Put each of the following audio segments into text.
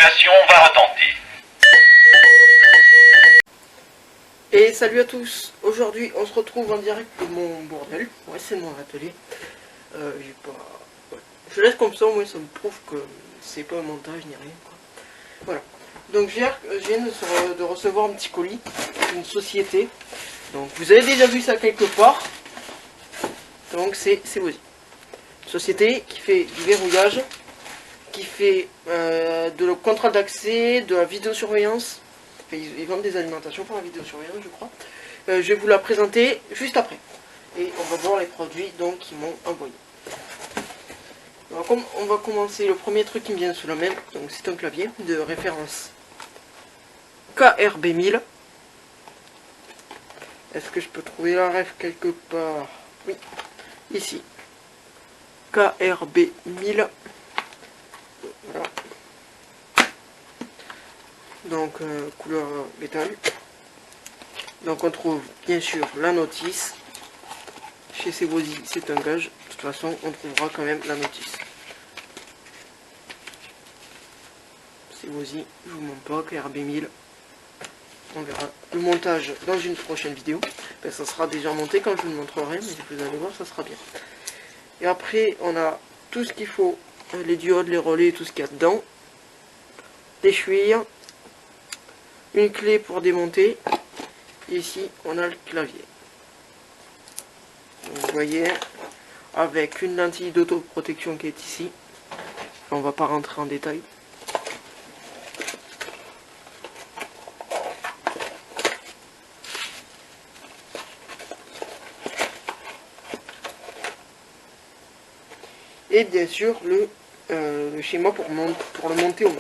L'évacuation va retenter. Et salut à tous. Aujourd'hui on se retrouve en direct de mon bordel. Ouais, c'est mon atelier. J'ai pas... ouais. Je laisse comme ça, au moins ça me prouve que c'est pas un montage ni rien, quoi. Voilà. Donc je viens de recevoir un petit colis d'une société. Donc vous avez déjà vu ça quelque part. Donc c'est Vozy. Une société qui fait du verrouillage, qui fait de le contrôle d'accès, de la vidéosurveillance. Enfin, ils vendent des alimentations pour la vidéosurveillance, je crois. Je vais vous la présenter juste après. Et on va voir les produits donc qu'ils m'ont envoyés. Alors, on va commencer, le premier truc qui me vient sous la main, donc c'est un clavier de référence KRB 1000. Est-ce que je peux trouver la ref quelque part? Oui, ici. KRB 1000. Voilà. Donc couleur métal. Donc on trouve bien sûr la notice. Chez Vozy, c'est un gage. De toute façon, on trouvera quand même la notice. Vozy, je vous montre pas, KRB 1000. On verra le montage dans une prochaine vidéo. Ben, ça sera déjà monté quand je vous le montrerai, mais vous allez voir, ça sera bien. Et après, on a tout ce qu'il faut, les diodes, les relais, tout ce qu'il y a dedans. Des chuilles, une clé pour démonter. Et ici, on a le clavier. Donc, vous voyez, avec une lentille d'autoprotection qui est ici. On va pas rentrer en détail. Et bien sûr le schéma pour le monter au mur.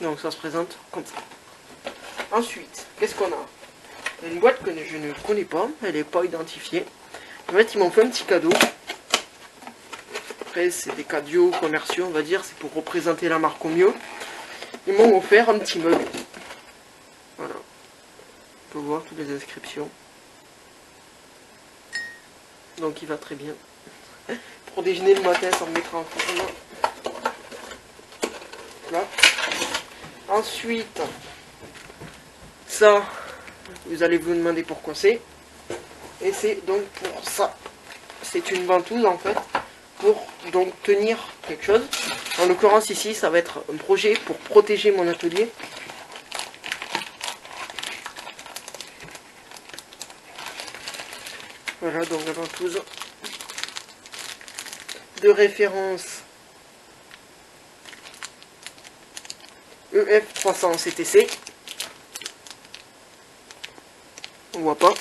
Donc ça se présente comme ça. Ensuite, qu'est-ce qu'on a? Une boîte que je ne connais pas, elle n'est pas identifiée. En fait, ils m'ont fait un petit cadeau. Après, c'est des cadeaux commerciaux, on va dire, c'est pour représenter la marque au mieux. Ils m'ont offert un petit meuble. Voilà. On peut voir toutes les inscriptions. Donc il va très bien. Pour déjeuner le matin, ça me mettra en forme. Là. Ensuite, ça, vous allez vous demander pourquoi c'est. Et c'est donc pour ça. C'est une ventouse en fait, pour donc tenir quelque chose. En l'occurrence ici, ça va être un projet pour protéger mon atelier. Voilà, donc la ventouse de référence EF300 CTC. On voit pas.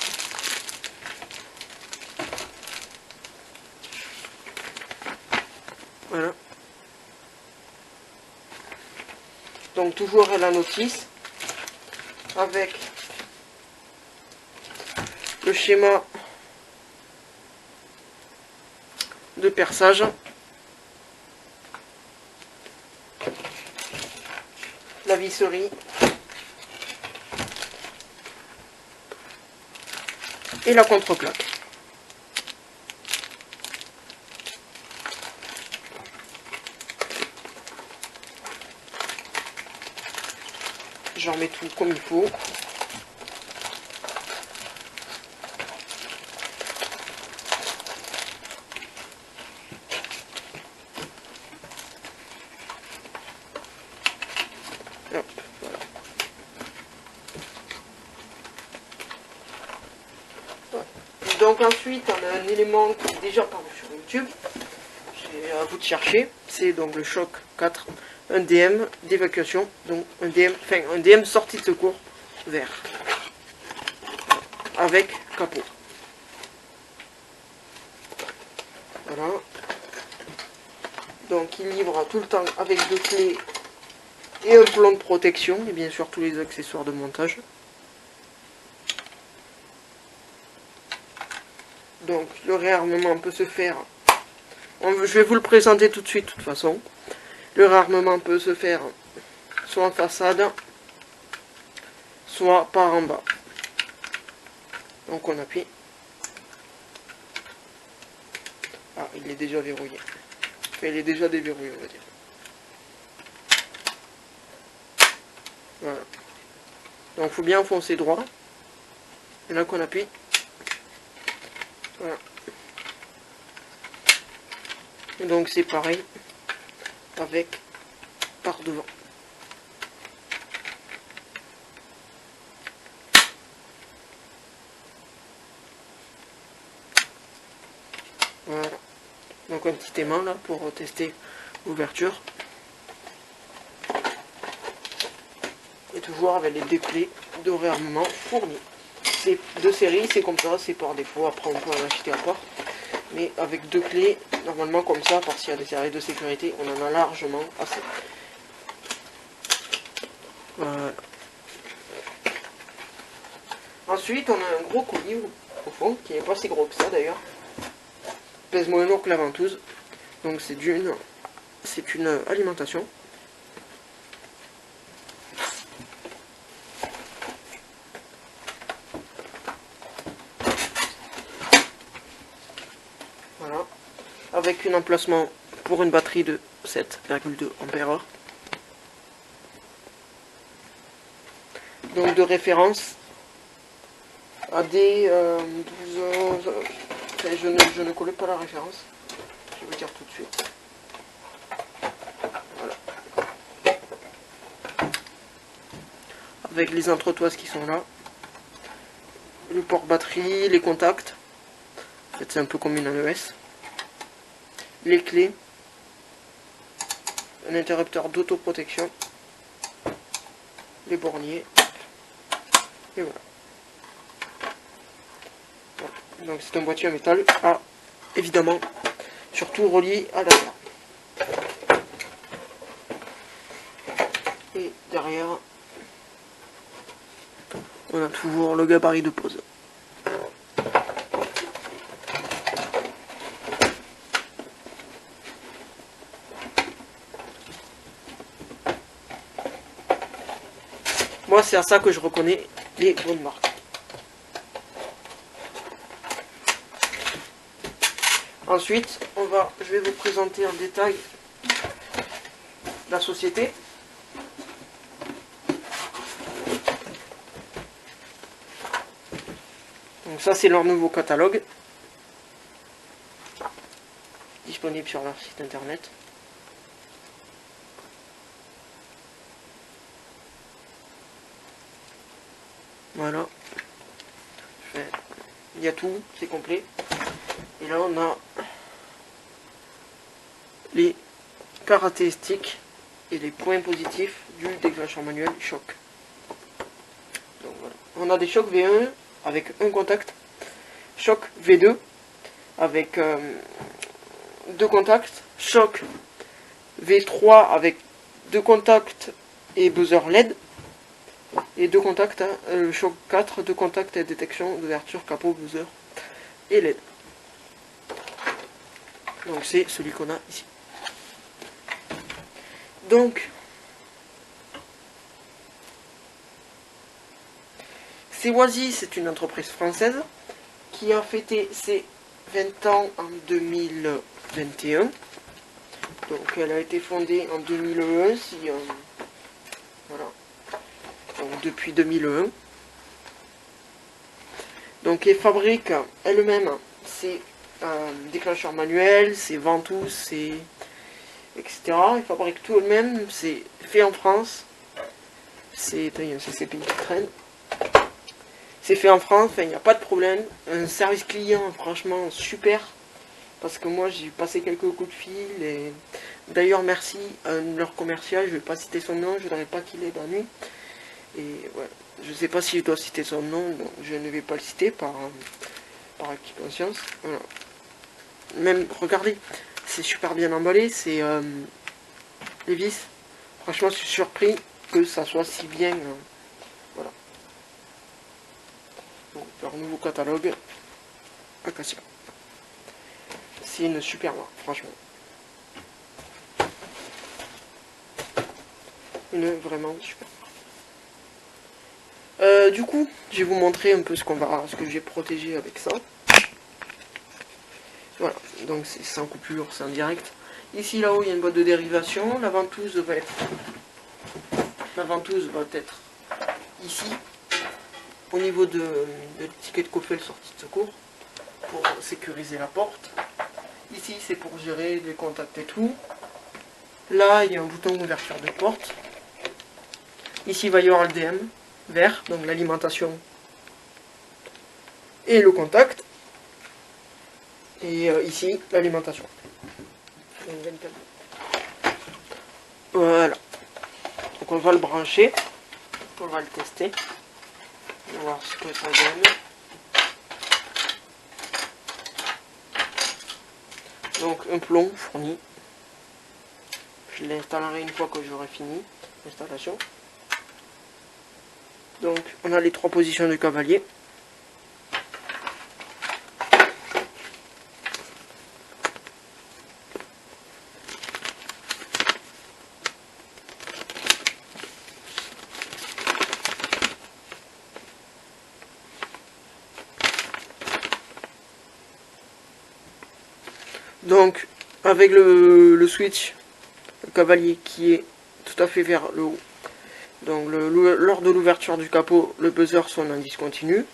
Voilà. Donc toujours la notice avec le schéma de perçage, la visserie et la contreplaque. J'en mets tout comme il faut. Hop, voilà. Donc ensuite, on a un élément qui est déjà paru sur YouTube. C'est à vous de chercher. C'est donc le Choc 4, un DM d'évacuation, donc un DM sortie de secours vert avec capot. Voilà. Donc il livre tout le temps avec deux clés et un plan de protection et bien sûr tous les accessoires de montage. Donc le réarmement peut se faire, je vais vous le présenter tout de suite de toute façon. Le réarmement peut se faire soit en façade, soit par en bas. Donc on appuie est déjà verrouillée. Enfin, elle est déjà déverrouillée, on va dire. Voilà. Donc il faut bien enfoncer droit. Et là qu'on appuie. Voilà. Et donc c'est pareil avec par devant. Voilà. Donc un petit aimant là pour tester l'ouverture. Et toujours avec les deux clés de réarmement fournies. C'est de série, c'est comme ça, c'est par défaut, après on peut en acheter à part. Mais avec deux clés, normalement comme ça, parce qu'il y a des serrures de sécurité, on en a largement assez. Voilà. Ensuite, on a un gros colis au fond, qui n'est pas si gros que ça d'ailleurs. Pèse moins lourd que la ventouse. Donc c'est une alimentation. Voilà. Avec un emplacement pour une batterie de 7,2 ampères. Donc de référence à des 12... Enfin, je ne connais pas la référence. Je vais vous dire tout de suite. Voilà. Avec les entretoises qui sont là. Le port batterie, les contacts. En fait c'est un peu comme une AES. Les clés. Un interrupteur d'autoprotection. Les borniers. Et voilà. Donc c'est un boîtier en métal évidemment surtout relié à la terre. Et derrière on a toujours le gabarit de pose. Moi c'est à ça que je reconnais les bonnes marques. Ensuite, je vais vous présenter en détail la société. Donc ça, c'est leur nouveau catalogue, disponible sur leur site internet. Voilà. Il y a tout, c'est complet. Et là, on a les caractéristiques et les points positifs du déclencheur manuel choc. Donc, voilà. On a des chocs V1 avec un contact, choc V2 avec deux contacts, choc V3 avec deux contacts et buzzer LED, et deux contacts, choc 4, deux contacts et détection d'ouverture, capot, buzzer et LED. Donc c'est celui qu'on a ici. Donc, Sewazi, c'est une entreprise française qui a fêté ses 20 ans en 2021. Donc elle a été fondée en 2001, voilà. Donc depuis 2001. Donc elle fabrique elle-même ses déclencheurs manuels, ses ventouses, ses etc. Elle fabrique tout elle-même, c'est fait en France. C'est ces pays qui traînent. C'est fait en France, il n'y a pas de problème. Un service client franchement super. Parce que moi j'ai passé quelques coups de fil et d'ailleurs merci à leur commercial, je vais pas citer son nom, je voudrais pas qu'il ait d'ennui. Et ouais, je sais pas si je dois citer son nom, donc je ne vais pas le citer par acquis de conscience. Voilà. Même regardez, c'est super bien emballé, c'est les vis. Franchement je suis surpris que ça soit si bien. Voilà. Donc, leur nouveau catalogue Acacia. C'est une super marque, franchement. Une vraiment super marque. Du coup, je vais vous montrer un peu ce que j'ai protégé avec ça. Voilà, donc c'est sans coupure, c'est en direct. Ici, là-haut, il y a une boîte de dérivation. La ventouse va être ici, au niveau de l'étiquette coffret sortie de secours, pour sécuriser la porte. Ici, c'est pour gérer les contacts et tout. Là, il y a un bouton d'ouverture de porte. Ici, il va y avoir le DM vert, donc l'alimentation et le contact. Et ici, l'alimentation. Voilà. Donc on va le brancher. On va le tester. On va voir ce que ça donne. Donc un plomb fourni. Je l'installerai une fois que j'aurai fini l'installation. Donc on a les 3 positions du cavalier. Donc avec le switch, le cavalier qui est tout à fait vers le haut. Donc lors de l'ouverture du capot, le buzzer sonne en discontinu.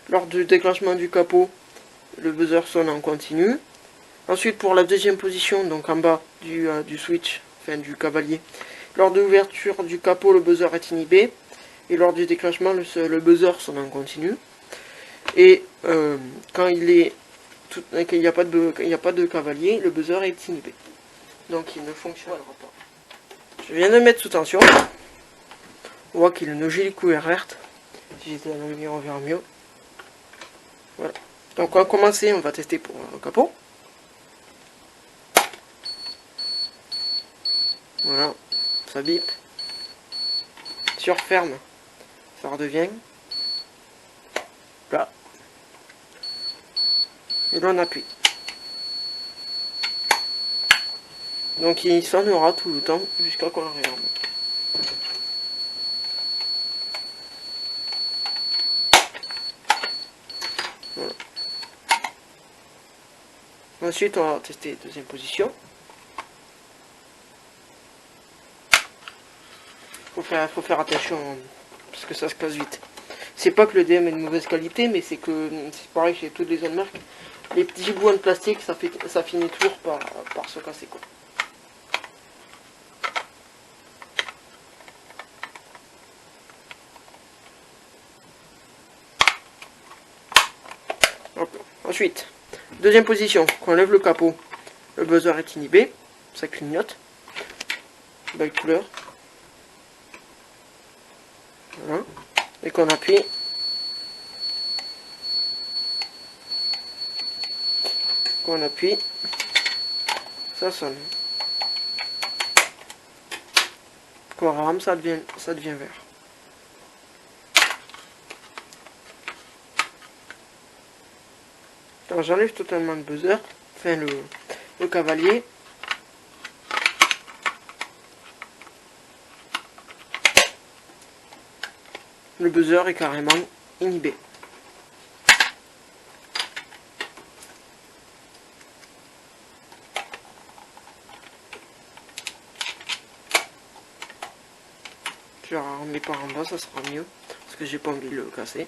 Lors du déclenchement du capot, le buzzer sonne en continu. Ensuite pour la deuxième position, donc en bas du switch, enfin du cavalier, lors de l'ouverture du capot, le buzzer est inhibé. Et lors du déclenchement, le buzzer sonne en continu. Et quand il n'y a pas de cavalier, le buzzer est inhibé. Donc il ne fonctionnera pas. Je viens de mettre sous tension. On voit qu'il a une jolie couleur verte. Si j'étais à la lumière, on verra mieux. Voilà. Donc on va commencer, on va tester pour le capot. Voilà, ça bip. Sur ferme, ça redevient. Là. Et là on appuie. Donc il sonnera tout le temps jusqu'à qu'on arrive en bas. Voilà. Ensuite on va tester deuxième position. Faut faire attention parce que ça se casse vite. C'est pas que le DM est de mauvaise qualité, mais c'est que c'est pareil chez toutes les autres marques. Les petits bouts de plastique, ça finit toujours par se casser quoi. Hop. Ensuite, deuxième position, quand on lève le capot, le buzzer est inhibé, ça clignote. Belle couleur. Voilà. Et qu'on appuie. Quand on appuie, ça sonne. Quand on rame, ça devient vert. Alors j'enlève totalement le buzzer, enfin le cavalier. Le buzzer est carrément inhibé. Je vais remettre par en bas, ça sera mieux. Parce que j'ai pas envie de le casser.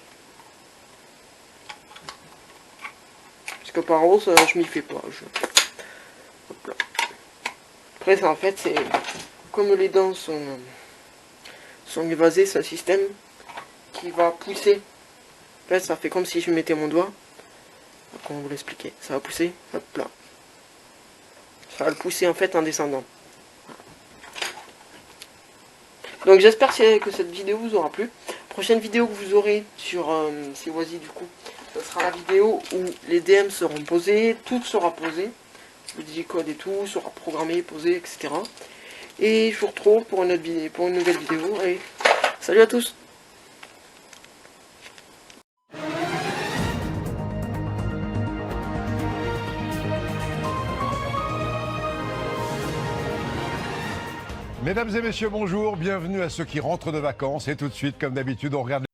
Parce que par haut, ça, je m'y fais pas. Hop là. Après, ça, en fait, c'est comme les dents sont évasées, c'est un système qui va pousser. En fait, ça fait comme si je mettais mon doigt. Comment vous l'expliquer? Ça va pousser, hop là. Ça va le pousser en fait en descendant. Donc j'espère que cette vidéo vous aura plu. Prochaine vidéo que vous aurez sur Seawazy du coup, ce sera la vidéo où les DM seront posés, tout sera posé. Le digicode et tout sera programmé, posé, etc. Et je vous retrouve pour une nouvelle vidéo. Allez, salut à tous! Mesdames et messieurs, bonjour, bienvenue à ceux qui rentrent de vacances et tout de suite, comme d'habitude, on regarde